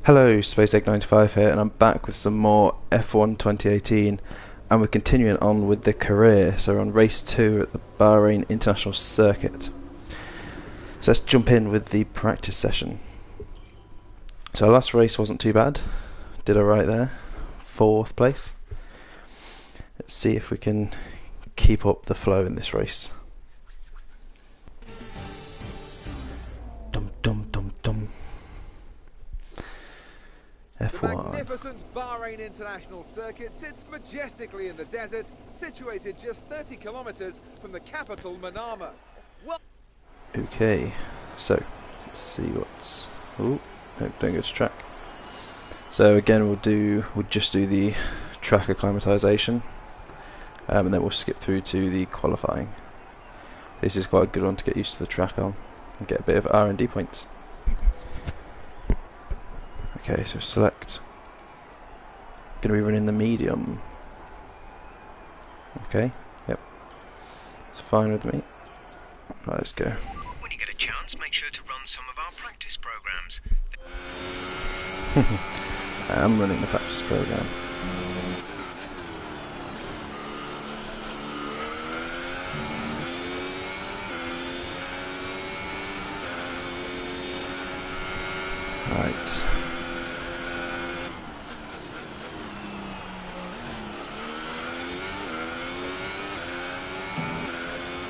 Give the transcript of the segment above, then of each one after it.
Hello, Spaceegg95 here, and I'm back with some more F1 2018, and we're continuing on with the career. So we're on race 2 at the Bahrain International Circuit. So let's jump in with the practice session. So our last race wasn't too bad, did alright there, 4th place. Let's see if we can keep up the flow in this race. Dum dum dum dum. F1. The magnificent Bahrain International Circuit sits majestically in the desert, situated just 30 kilometers from the capital Manama. Okay, so let's see what's. Oh, no, don't go to track. So again, we'll just do the track acclimatization, and then we'll skip through to the qualifying. This is quite a good one to get used to the track on and get a bit of R&D points. Okay, so select. Gonna be running the medium. Okay, yep. It's fine with me. Right, let's go. When you get a chance, make sure to run some of our practice programs. I am running the practice program. Right.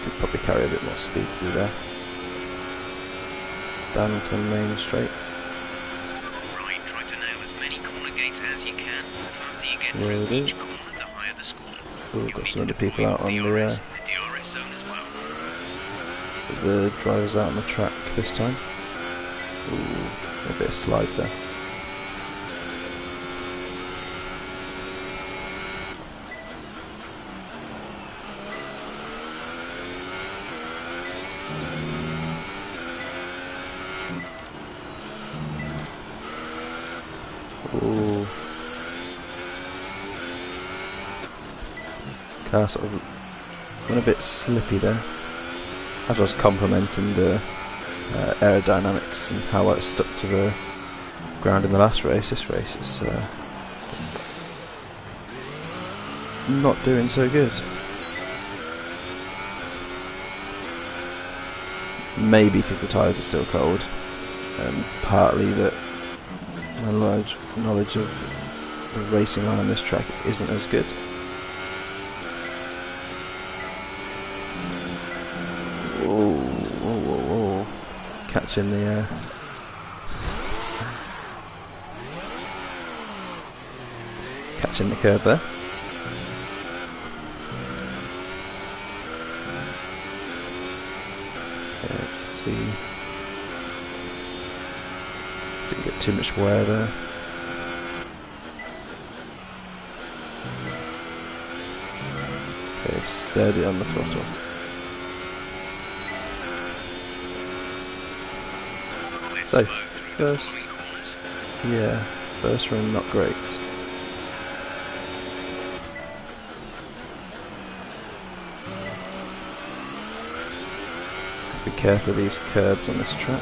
Could probably carry a bit more speed through there. Down into the main straight. Right, try to nail as many corner gates as you can. The faster you get Will through do. each corner, the higher the score. Ooh, got some other people out on the DRS zone as well. the drivers out on the track this time. Ooh, a bit of slide there. Ooh. Car sort of went a bit slippy there. As I was complimenting the aerodynamics and how it stuck to the ground in the last race, this race is not doing so good. Maybe because the tyres are still cold, and partly that my knowledge of the racing on this track isn't as good. Whoa, whoa, whoa, whoa. Catching the catching the curb there. Okay, let's see. Didn't get too much wear there. Okay, steady on the throttle. So, first run not great. Be careful of these curbs on this track.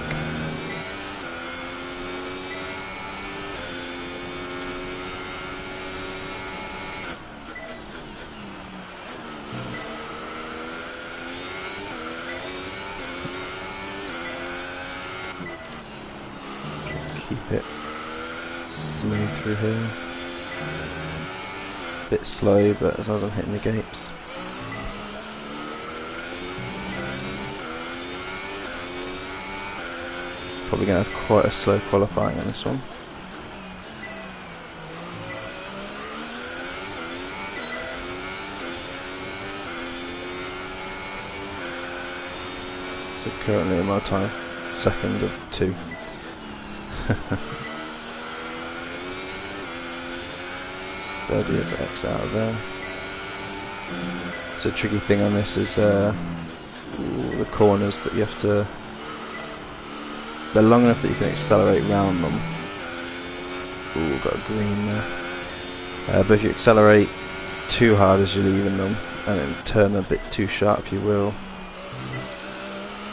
Keep it smooth through here. Bit slow, but as long as I'm hitting the gates. Probably going to have quite a slow qualifying on this one. So currently in my time, second of 2. Steady as X out of there. So a tricky thing on this is the corners that you have to. They're long enough that you can accelerate round them. Ooh, got a green there. But if you accelerate too hard as you're leaving them and then turn a bit too sharp, you will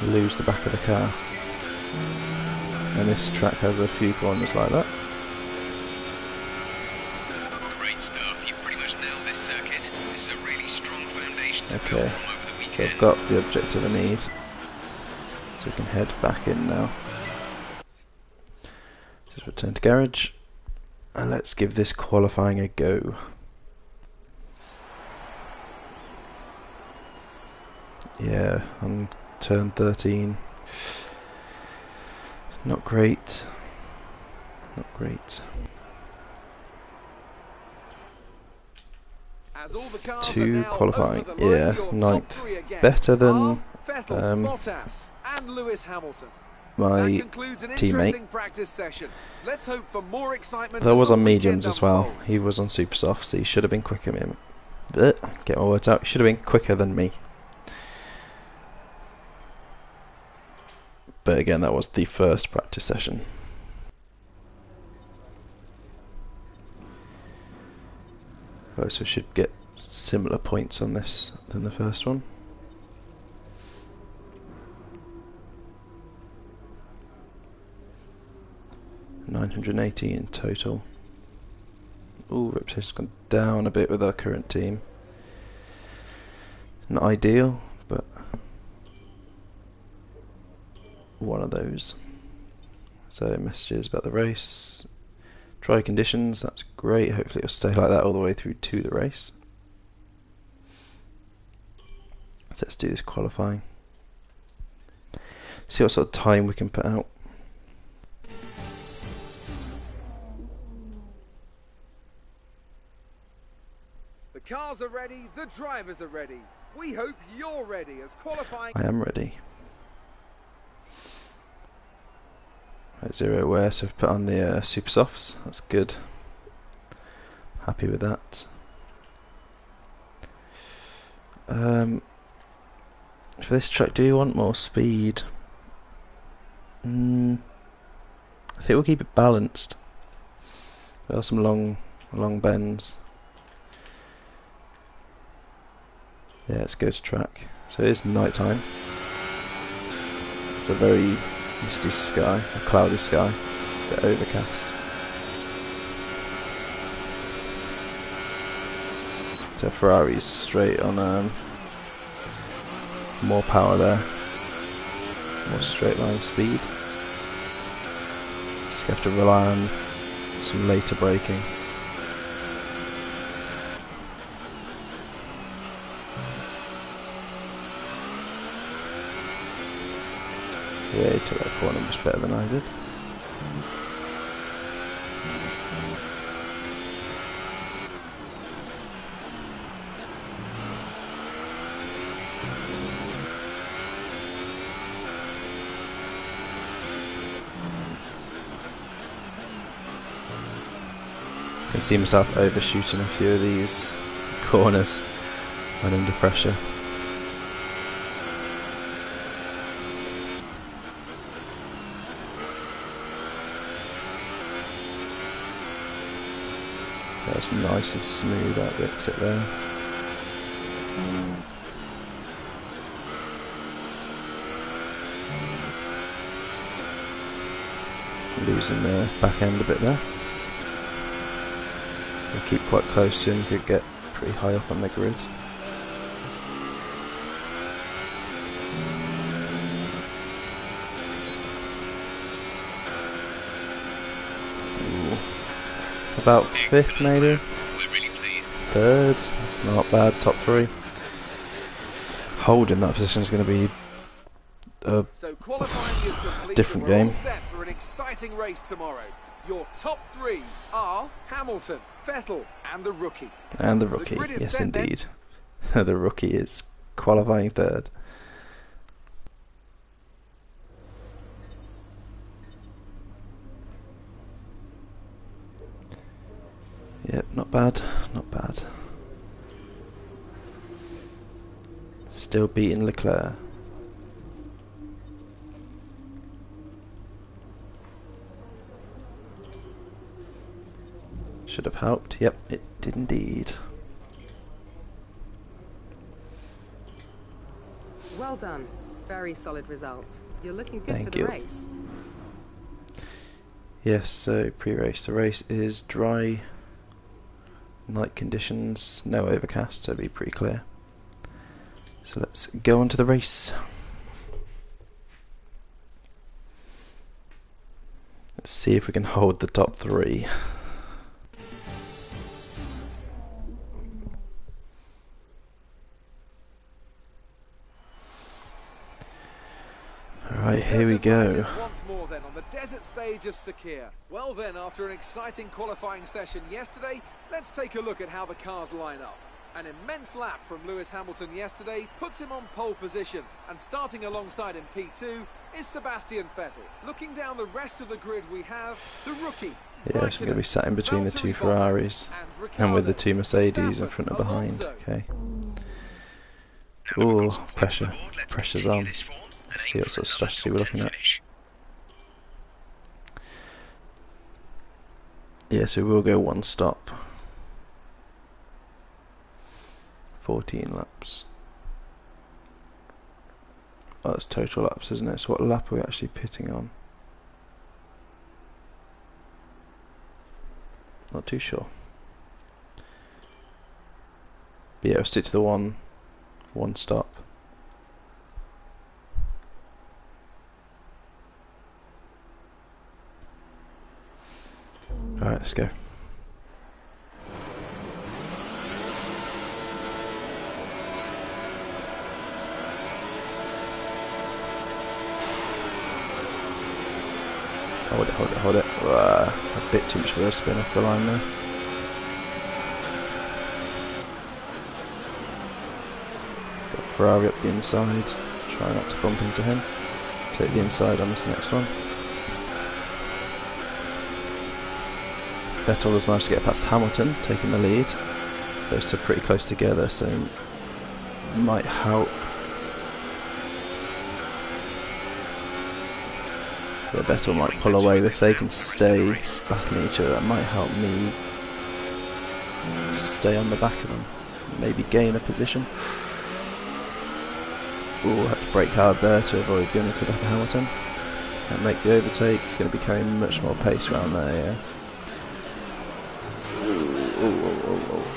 lose the back of the car. And this track has a few corners like that. Okay, so I've got the objective I need, so we can head back in now. Just return to garage, and let's give this qualifying a go. Yeah, on turn 13. Not great. Not great. As all the cars are 2 now qualifying. over the line, Yeah, your top 9th. 3 again Better than are Vettel, Bottas, and Lewis Hamilton. That my concludes an teammate. interesting practice session. Let's hope for more excitement. That as was the on weekend mediums as well. unfolds. He was on super soft, so he should have been quicker than me. Get my words out. He should have been quicker than me. But again, that was the first practice session. Right, so we should get similar points on this than the first one. $980 in total. Ooh, reputation's gone down a bit with our current team. Not ideal, but one of those. So messages about the race. Dry conditions, that's great. Hopefully it'll stay like that all the way through to the race. So let's do this qualifying. See what sort of time we can put out. The cars are ready, the drivers are ready. We hope you're ready as qualifying. I am ready. Right, 0 wear, so we've put on the super softs. That's good. Happy with that. For this track, do we want more speed? I think we'll keep it balanced. There are some long bends. Yeah, let's go to track. So it is night time. It's a very misty sky, a cloudy sky, a bit overcast. So Ferrari's straight on more power there, more straight line speed. Just have to rely on some later braking. Yeah, he took that corner much better than I did. I can see myself overshooting a few of these corners when under pressure. That's nice and smooth out the exit there. Losing the back end a bit there. We keep quite close to him, could get pretty high up on the grid. About 5th maybe? We're really pleased. 3rd, that's not bad, top 3. Holding that position is going to be a So qualifying is complete. different We're all game. set for an exciting race tomorrow. Your top 3 are Hamilton, Vettel, and the rookie. And the rookie, grid is yes set then. indeed. The rookie is qualifying 3rd. Yep, not bad, not bad. Still beating Leclerc. Should have helped. Yep, it did indeed. Well done. Very solid results. You're looking good Thank for the you. race. Yes, so pre-race. The race is dry, night conditions, no overcast, so it'll be pretty clear. So let's go on to the race. Let's see if we can hold the top three. Alright, here we go. Once more then on the desert stage of Sakir. Well then, after an exciting qualifying session yesterday, let's take a look at how the cars line up. An immense lap from Lewis Hamilton yesterday puts him on pole position, and starting alongside in P2 is Sebastian Vettel. Looking down the rest of the grid, we have the rookie. Yeah, so we're going to be sat in between the two Ferraris and with the two Mercedes in front and behind. Okay. Ooh, pressure. Pressure's on. Let's see what sort of strategy we're looking at. Yeah, so we'll go one stop. 14 laps. Oh, that's total laps, isn't it? So what lap are we actually pitting on? Not too sure. But yeah, we'll stick to the one stop. Alright, let's go. Hold it. A bit too much rear spin off the line there. Got Ferrari up the inside. Try not to bump into him. Take the inside on this next one. Vettel has managed to get past Hamilton, taking the lead. Those two are pretty close together, so might help. Yeah, Vettel might pull away, but if they can stay battling each other, that might help me stay on the back of them. Maybe gain a position. Ooh, I had to brake hard there to avoid going into the back of Hamilton. Can't make the overtake, he's going to be carrying much more pace around there, yeah.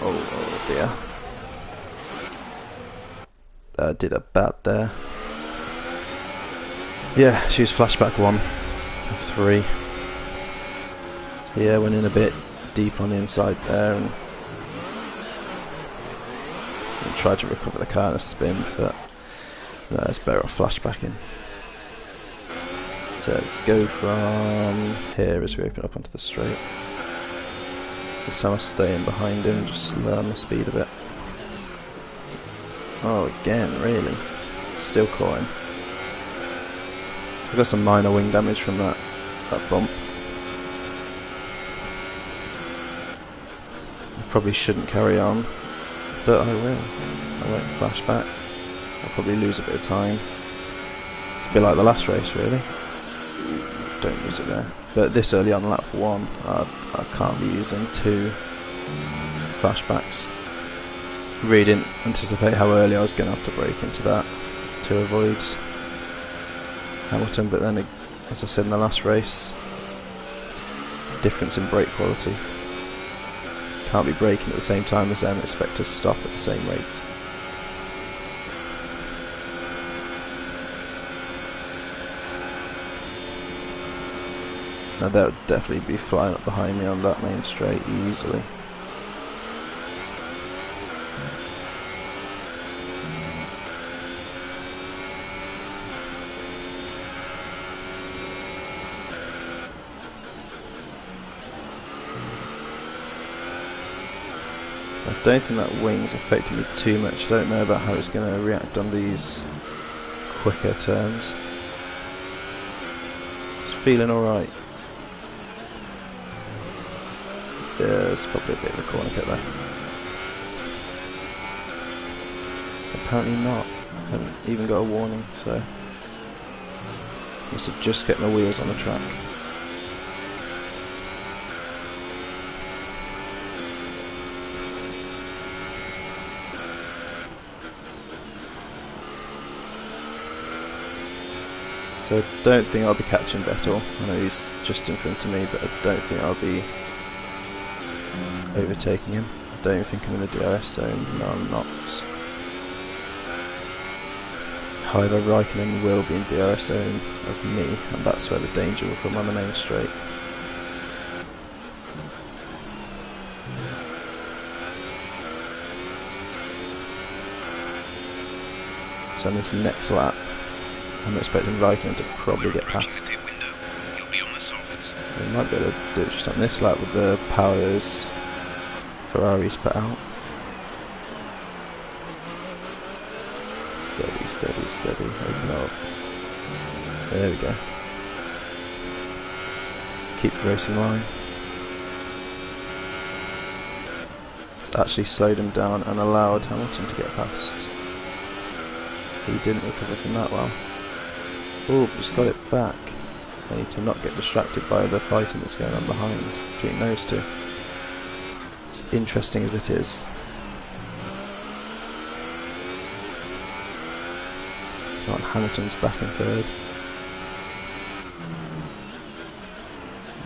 Oh dear. Did a bad there. Yeah, she was flashback 1 of 3. So yeah, went in a bit deep on the inside there and tried to recover the car in a spin, but no, it's better off flashbacking. So let's go from here as we open up onto the straight. So Sam's staying behind him, just learn the speed a bit. Oh, again, really? Still caught him. I got some minor wing damage from that bump. I probably shouldn't carry on, but I will. I won't flash back. I'll probably lose a bit of time. It's a bit like the last race, really. Don't lose it there. But this early on lap 1, I can't be using 2 flashbacks. Really didn't anticipate how early I was going to have to brake into that to avoid Hamilton, but then, as I said in the last race, the difference in brake quality. Can't be braking at the same time as them and expect to stop at the same rate. Now that would definitely be flying up behind me on that main straight easily. I don't think that wing's affecting me too much. I don't know about how it's going to react on these quicker turns. It's feeling alright. There's probably a bit of a corner cut there. Apparently not. I haven't even got a warning, so must have just get my wheels on the track. So I don't think I'll be catching Vettel. I know he's just in front of me, but I don't think I'll be overtaking him. I don't even think I'm in the DRS zone. No, I'm not. However, Raikkonen will be in DRS zone of me, and that's where the danger will come on the main straight. So on this next lap, I'm expecting Raikkonen to probably get past. We might be able to do it just on this lap with the powers Ferrari's put out. Steady, steady, steady, open up. There we go. Keep the racing line. It's actually slowed him down and allowed Hamilton to get past. He didn't recover from that well. Oh, just got it back. I need to not get distracted by the fighting that's going on behind between those two. As interesting as it is. Oh, Hamilton's back in third.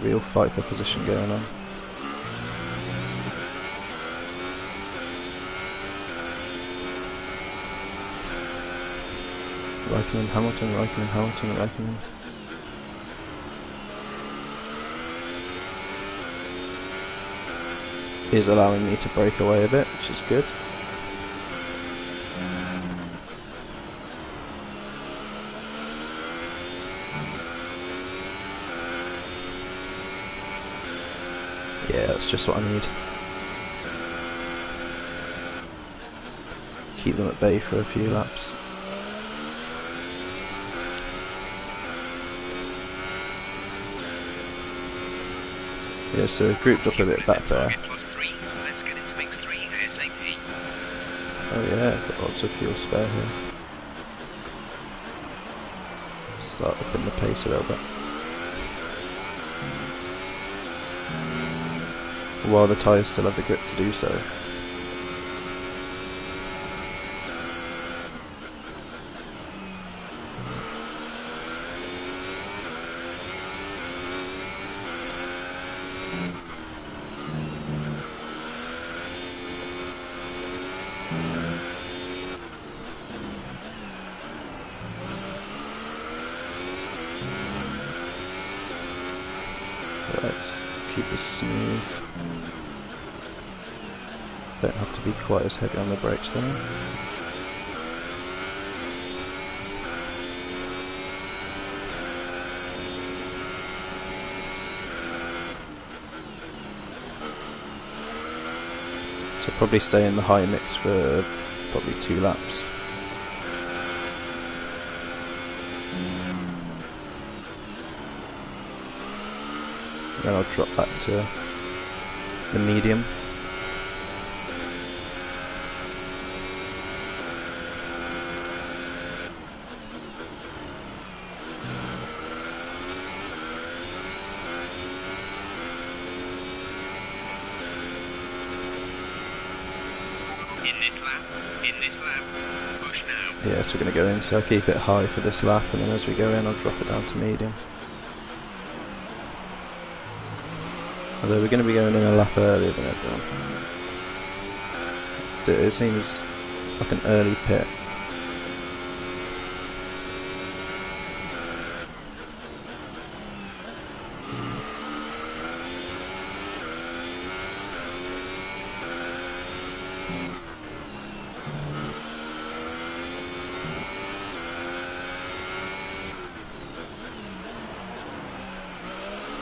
Real fight for position going on. Raikkonen, Hamilton, Raikkonen, Hamilton, Raikkonen. Is allowing me to break away a bit, which is good. Yeah, that's just what I need. Keep them at bay for a few laps. Yeah, so grouped up a bit back there. Oh yeah, got lots of fuel spare here. Start upping the pace a little bit. While the tyres still have the grip to do so. Let's keep this smooth. Don't have to be quite as heavy on the brakes there. So probably stay in the high mix for probably 2 laps. Then I'll drop back to the medium. In this lap, push now. Yeah, so we're going to go in, so I'll keep it high for this lap, and then as we go in I'll drop it down to medium. Although we're going to be going in a lap earlier than everyone. Still, it seems like an early pit.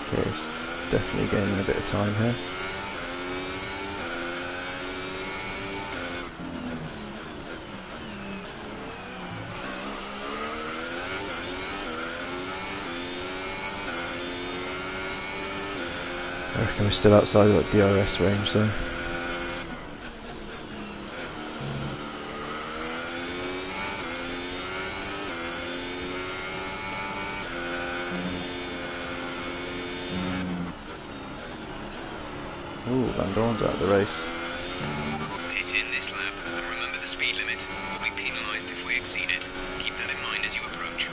Okay, it's definitely gaining a bit of time here. I reckon we're still outside of that DRS range though. Ooh, Van Dorn's out of the race. Pit in this lap, and remember the speed limit. We'll be penalised if we exceed it. Keep that in mind as you approach.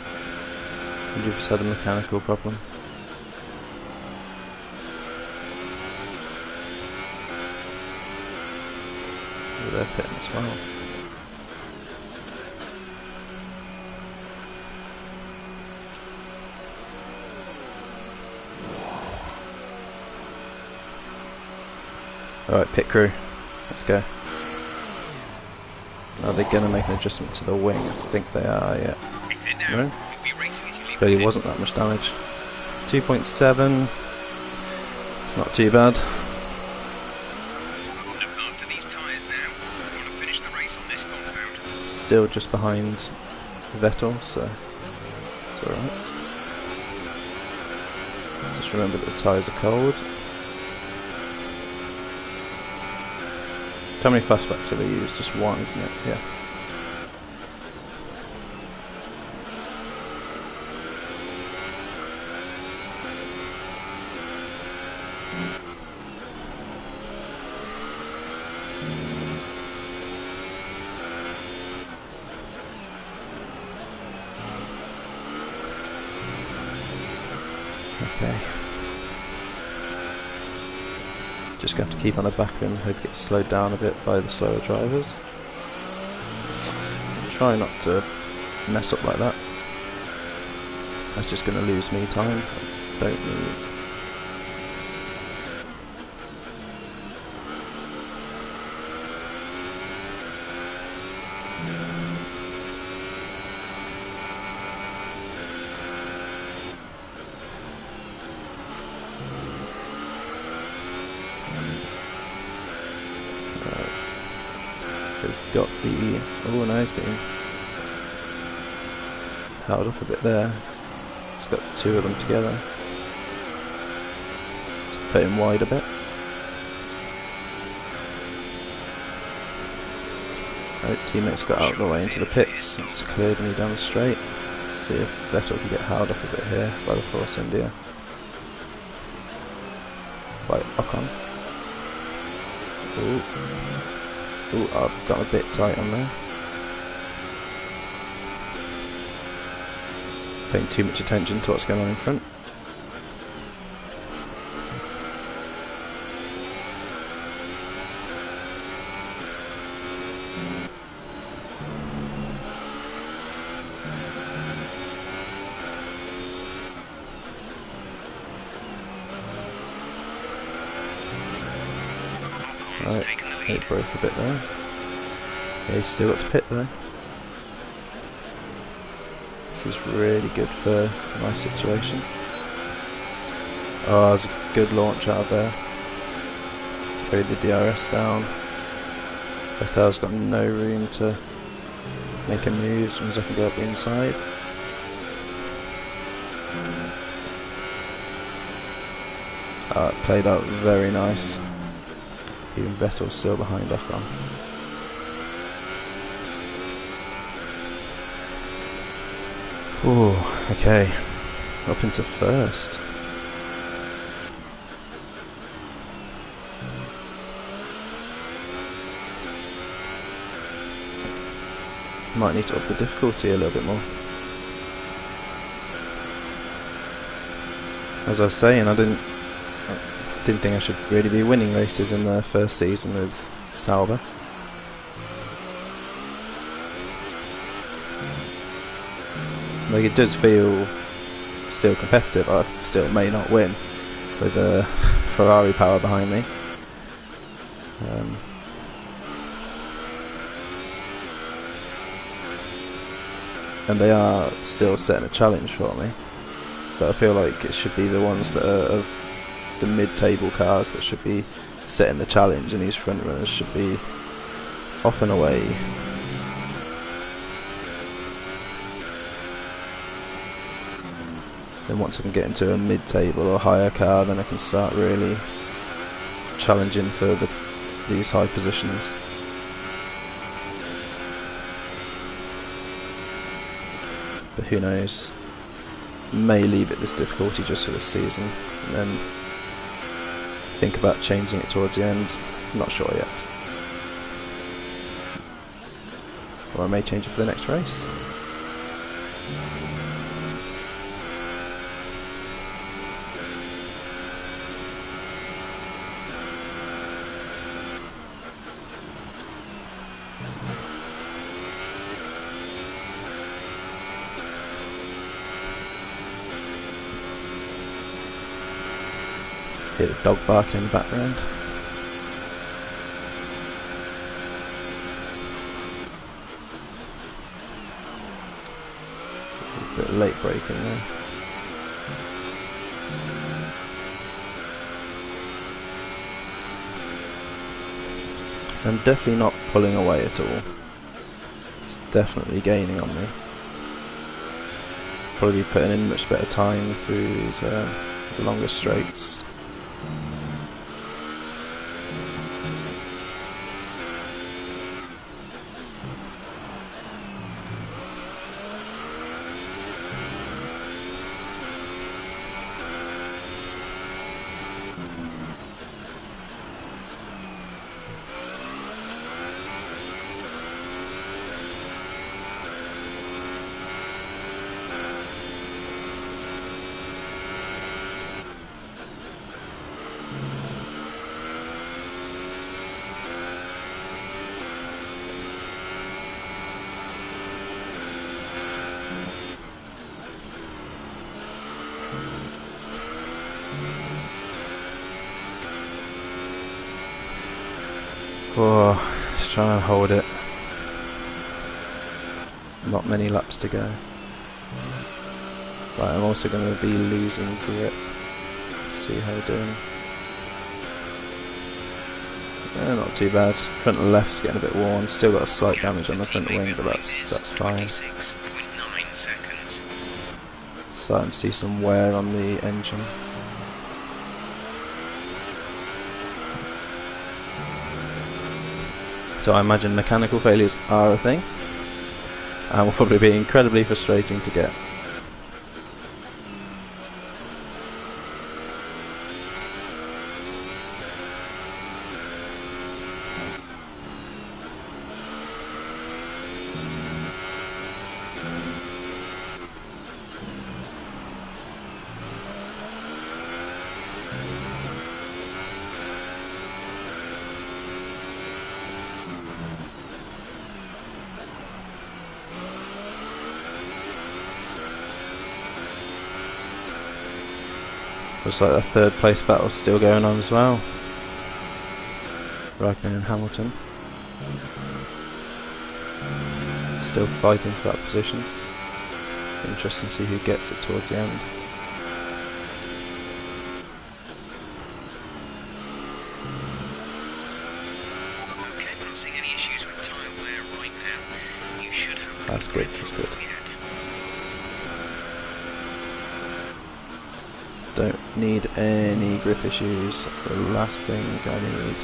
100% a mechanical problem. Ooh, they're pitting as well. Alright, pit crew, let's go. Are they going to make an adjustment to the wing? I think they are, yeah. Exit now. No? You'll be racing as you leave Really the wasn't that much damage. 2.7. It's not too bad. Look after these tyres now. We want to finish the race on this compound. Still just behind Vettel, so it's alright. Just remember that the tyres are cold. How many fastbacks have they used? Just one, isn't it? Yeah. Okay. Just going to have to keep on the back and hope it gets slowed down a bit by the slower drivers. Try not to mess up like that. That's just going to lose me time. I don't need. He's got the. Oh, no, he's getting held up a bit there. He's got two of them together. Just put him wide a bit. Right, teammates got out of the way into the pits. That's cleared me down the straight. Let's see if Vettel can get held up a bit here by the Force India. By Ocon. Ooh. Ooh, I've got a bit tight on there. Paying too much attention to what's going on in front. Right, he broke a bit there. Yeah, he's still got to pit though. This is really good for my situation. Oh, that was a good launch out of there. Carried the DRS down. Vettel's got no room to make a move as soon as I can go up the inside. It played out very nice. Even Vettel's still behind Ocon. Oh, okay. Up into first. Might need to up the difficulty a little bit more. As I was saying, I didn't think I should really be winning races in the first season with Sauber. Like, it does feel still competitive. I still may not win with Ferrari power behind me. And they are still setting a challenge for me. But I feel like it should be the ones that are of the mid-table cars that should be setting the challenge, and these front runners should be off and away. Then once I can get into a mid-table or higher car, then I can start really challenging for these high positions. But who knows? May leave it this difficulty just for this season, and then think about changing it towards the end. I'm not sure yet. Or I may change it for the next race. Hear the dog barking in the background. bit late braking there. So I'm definitely not pulling away at all. It's definitely gaining on me. Probably putting in much better time through these longer straights. Oh, just trying to hold it. Not many laps to go. Right, I'm also going to be losing grip. Let's see how we're doing. Not too bad. Front left's getting a bit worn. Still got a slight damage on the front wing, but that's fine. Starting to see some wear on the engine. So I imagine mechanical failures are a thing, and will probably be incredibly frustrating to get. Looks like the third place battle's still going on as well. Raikkonen and Hamilton still fighting for that position. Interesting to see who gets it towards the end. Okay, I'm not seeing any issues with tyre wear right now. You should have. That's good, that's good. Don't need any grip issues, that's the last thing I need.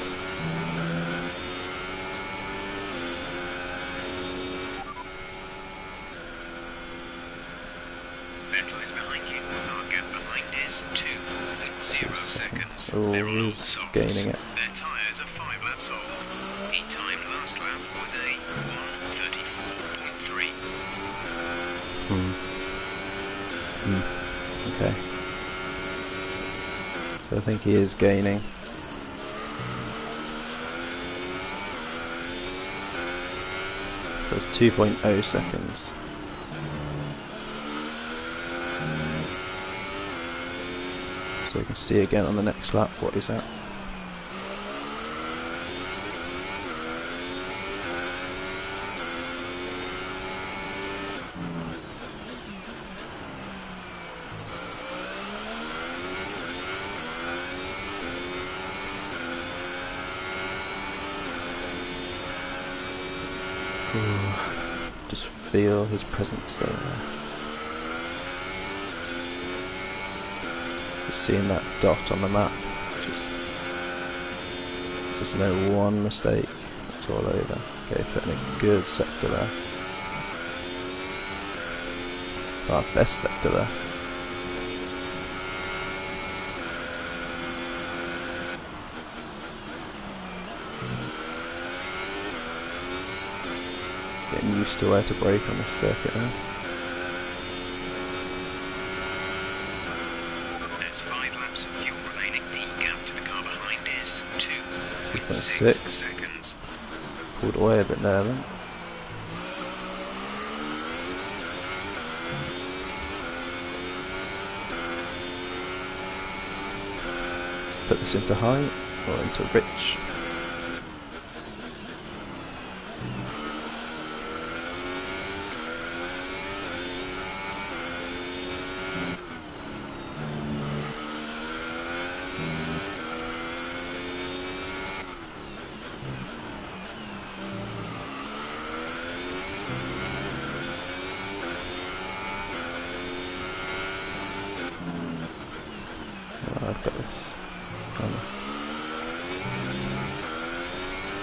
Vettel is behind you. Our gap behind is 2.0 seconds. Oh, They're on all he's softs. gaining it. Their tyres are 5 laps old. Heat time last lap was a 1:34.3. Okay. So I think he is gaining. That's 2.0 seconds. So we can see again on the next lap what he's at. Just feel his presence there. Just seeing that dot on the map. Just no one mistake. It's all over. Okay, putting a good sector there. Our best sector there. Getting used to where to brake on this circuit now. There's 5 laps of fuel remaining. The gap to the car behind is 2.6 2.6. seconds. Pulled away a bit there then. Let's put this into high or into rich.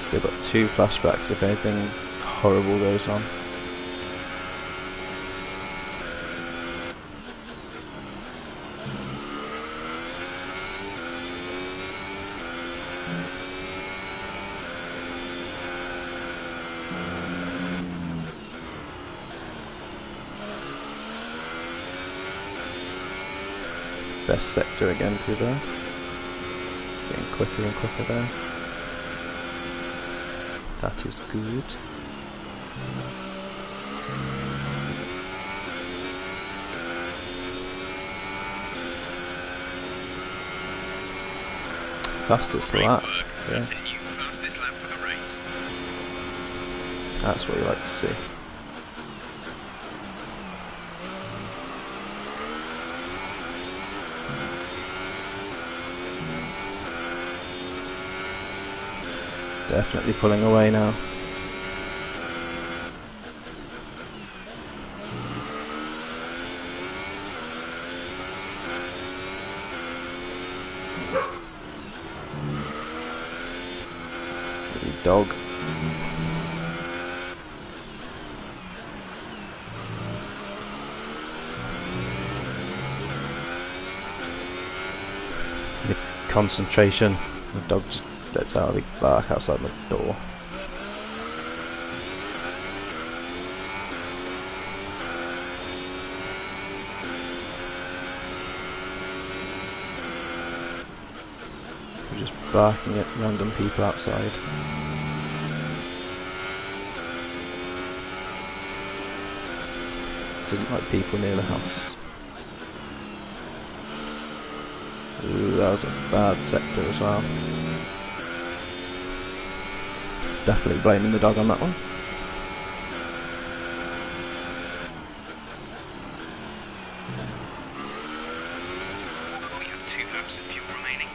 Still got 2 flashbacks if anything horrible goes on. Best sector again through there. Getting quicker and quicker there. That is good. Fastest lap. Yes. Fastest lap for the race. That's what you like to see. Definitely pulling away now. Dog. The concentration. The dog just lets out a big bark outside my door. We're just barking at random people outside. Doesn't like people near the house. Ooh, that was a bad sector as well. Definitely blaming the dog on that one. We have 2 laps of fuel remaining.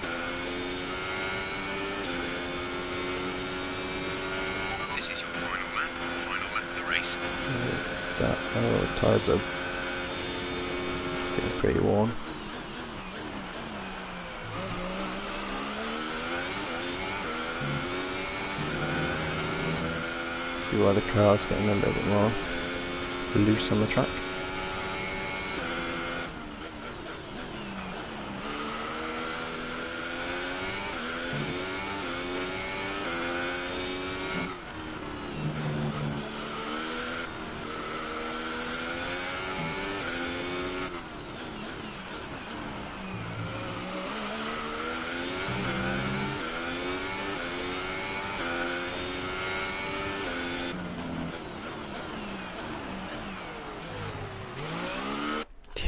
This is your final lap of the race. Where's that? Oh, the tyres are getting pretty worn. A few other cars getting a little bit more loose on the track.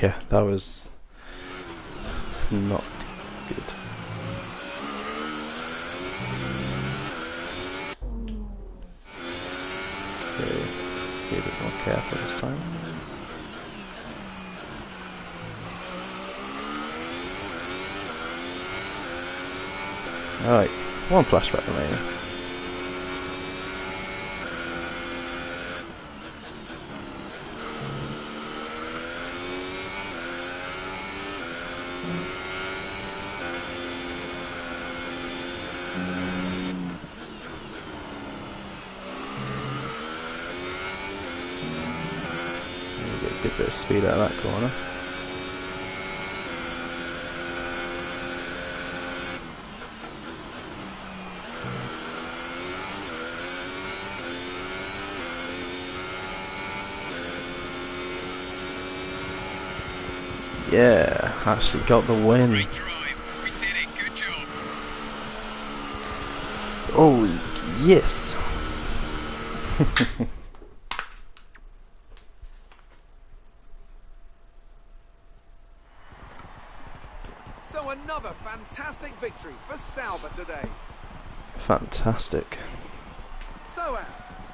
Yeah, that was not good. Okay, be a bit more careful this time. Alright, 1 flashback remaining. Get a good bit of speed out of that corner. Yeah, actually got the win. Great drive. We did it. Good job. Oh, yes. So another fantastic victory for Sauber today. Fantastic. So, Ant,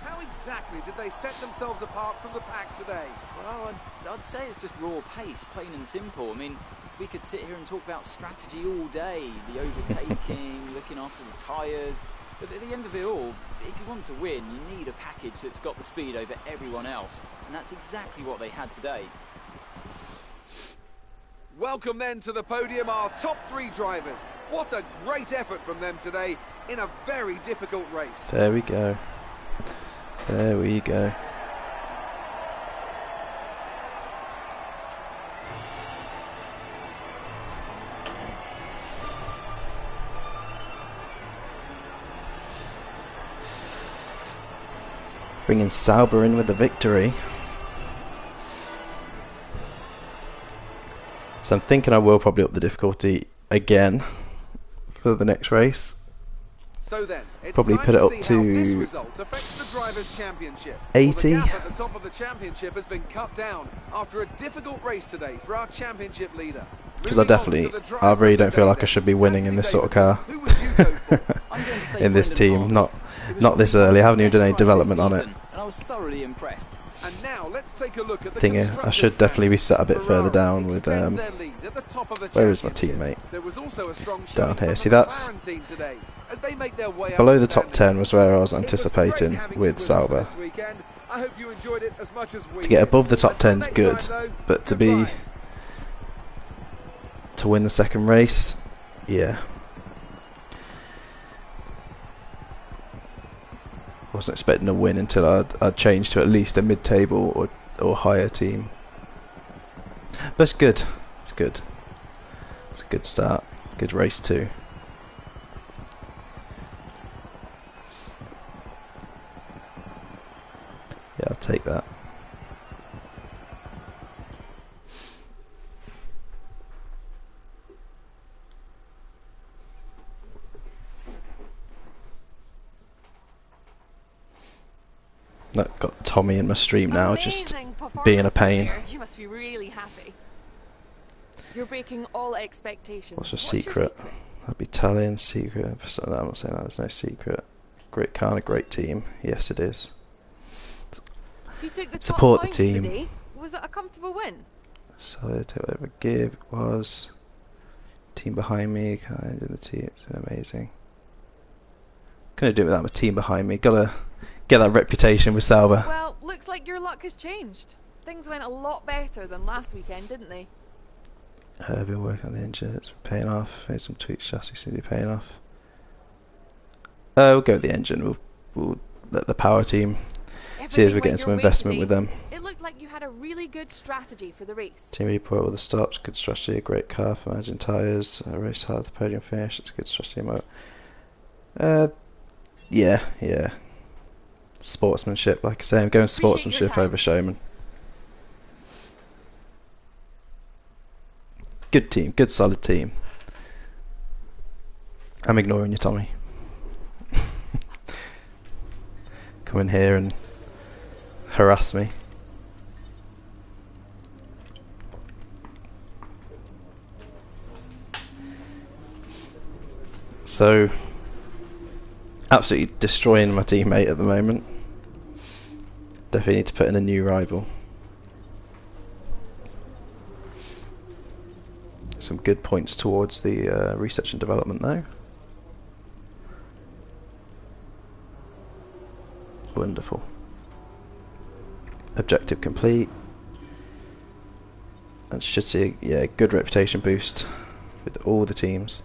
how exactly did they set themselves apart from the pack today? Well, I'd say it's just raw pace, plain and simple. I mean, we could sit here and talk about strategy all day, the overtaking, looking after the tyres. But at the end of it all, if you want to win, you need a package that's got the speed over everyone else. And that's exactly what they had today. Welcome then to the podium, our top 3 drivers. What a great effort from them today in a very difficult race. There we go. There we go. Bringing Sauber in with the victory. So I'm thinking I will probably up the difficulty again for the next race. So then, it's probably time put it to up see how this to result affects the Drivers' Championship. 80. Well, the gap at the top of the championship has been cut down after a difficult race today for our championship leader. Because I really don't feel like I should be winning in this sort of car. Who would you go for? I'm going to say In this Brendan team, Hartley. not this early. I haven't even done any development on it. And I was thoroughly impressed. And now let's take a look at the Thing is, I should definitely be sat a bit further down with extend their lead at the top of the where is my championship. teammate? There was also a strong Down showing here. from See, the that's McLaren team today as they make their way up below the top standings. 10 was where I was It was anticipating great having you with us Sauber. this weekend. I hope you enjoyed it as much as we To get did. above the top Until 10 is next good, time, though, but to goodbye. win the second race, yeah. Wasn't expecting a win until I'd changed to at least a mid-table or higher team. But it's good. It's good. It's a good start. Good race too. Yeah, I'll take that. Look, got Tommy in my stream now, just being a pain. You must be really happy. You're breaking all expectations. What's your secret? That'd be Italian secret. No, I'm not saying that. There's no secret. Great car and a great team. Yes, it is. You took the Support top the team. points today. Was it a comfortable win? So take whatever give it was. Team behind me. Can I do the team? It's amazing. Couldn't do it without my team behind me. Gotta get that reputation with Sauber. Well, looks like your luck has changed. Things went a lot better than last weekend, didn't they? I've been working on the engine. It's paying off. Made some tweaks. Chassis seem to be paying off. We'll go with the engine. We'll let the power team see as we're getting some investment with them. It looked like you had a really good strategy for the race. Team report with the stops. Good strategy. A great car for managing tyres. Race hard. The podium finish. It's a good strategy. Yeah. Sportsmanship. Like I say, I'm going sportsmanship over showman. Good team. Good solid team. I'm ignoring you, Tommy. Come in here and harass me. So, absolutely destroying my teammate at the moment. Definitely need to put in a new rival. Some good points towards the research and development though. Wonderful. Objective complete. And should see a good reputation boost with all the teams.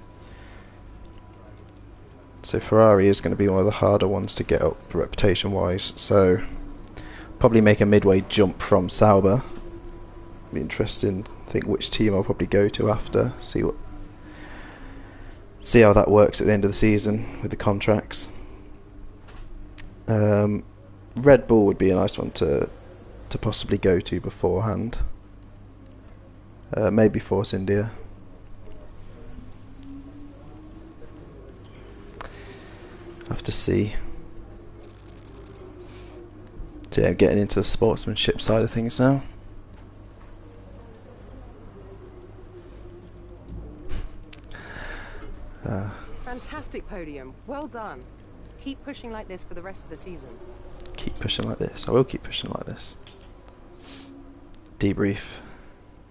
So Ferrari is going to be one of the harder ones to get up reputation wise, so probably make a midway jump from Sauber. Be interesting to think which team I'll probably go to after, see how that works at the end of the season with the contracts. Red Bull would be a nice one to possibly go to beforehand. Maybe Force India. Have to see. So yeah, I'm getting into the sportsmanship side of things now. Fantastic podium. Well done. Keep pushing like this for the rest of the season. Keep pushing like this. I will keep pushing like this. Debrief.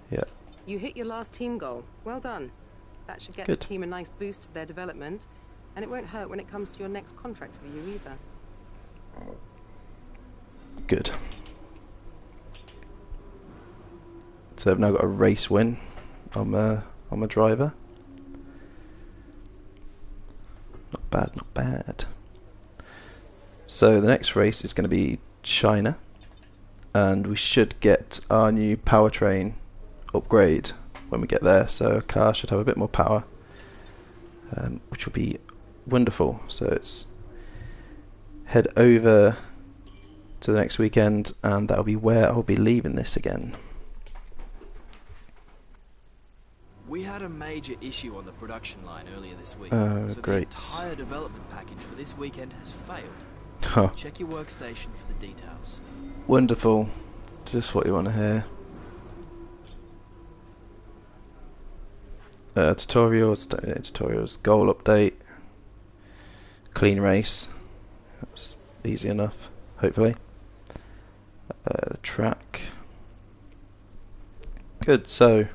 Yeah. You hit your last team goal. Well done. That should get Good. the team a nice boost to their development, and it won't hurt when it comes to your next contract review either. Good. So I've now got a race win on my driver. Not bad, not bad. So the next race is going to be China, and we should get our new powertrain upgrade when we get there, so our car should have a bit more power, which will be wonderful. So it's head over to the next weekend, and that'll be where I'll be leaving this again. We had a major issue on the production line earlier this week, Oh, so great. the entire development package for this weekend has failed. Huh. Check your workstation for the details. Wonderful. Just what you want to hear. Tutorials, goal update, clean race. That's easy enough, hopefully. The track. Good, so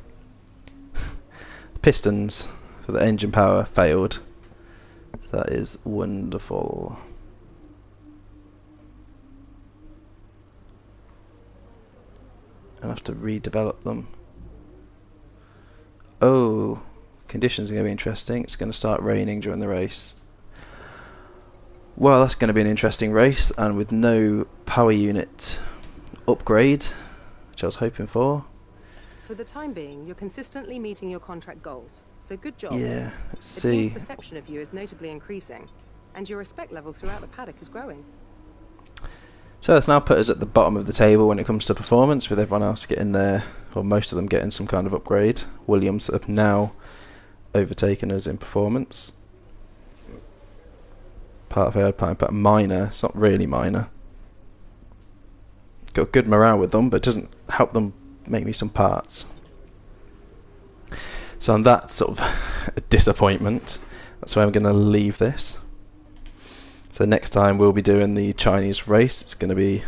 the pistons for the engine power failed. That is wonderful. I'll have to redevelop them. Oh, conditions are going to be interesting. It's going to start raining during the race. Well, that's going to be an interesting race, and with no power unit upgrade, which I was hoping for. For the time being, you're consistently meeting your contract goals, so good job. Yeah, let's The see. team's perception of you is notably increasing, and your respect level throughout the paddock is growing. So that's now put us at the bottom of the table when it comes to performance, with everyone else getting there, or most of them getting some kind of upgrade. Williams have now overtaken us in performance. Part failed, part minor. It's not really minor. Got good morale with them, but it doesn't help them make me some parts. So on that sort of a disappointment, that's where I'm going to leave this. So next time we'll be doing the Chinese race. It's going to be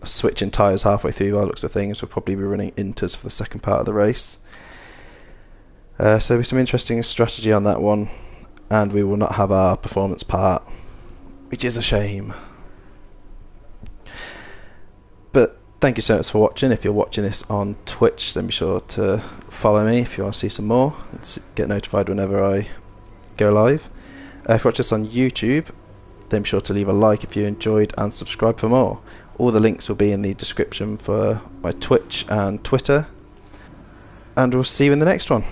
switching tyres halfway through by the looks of things. We'll probably be running inters for the second part of the race. So there'll be some interesting strategy on that one, and we will not have our performance part, which is a shame. But thank you so much for watching. If you're watching this on Twitch, then be sure to follow me if you want to see some more and get notified whenever I go live. If you watch this on YouTube, then be sure to leave a like if you enjoyed and subscribe for more. All the links will be in the description for my Twitch and Twitter, and we'll see you in the next one.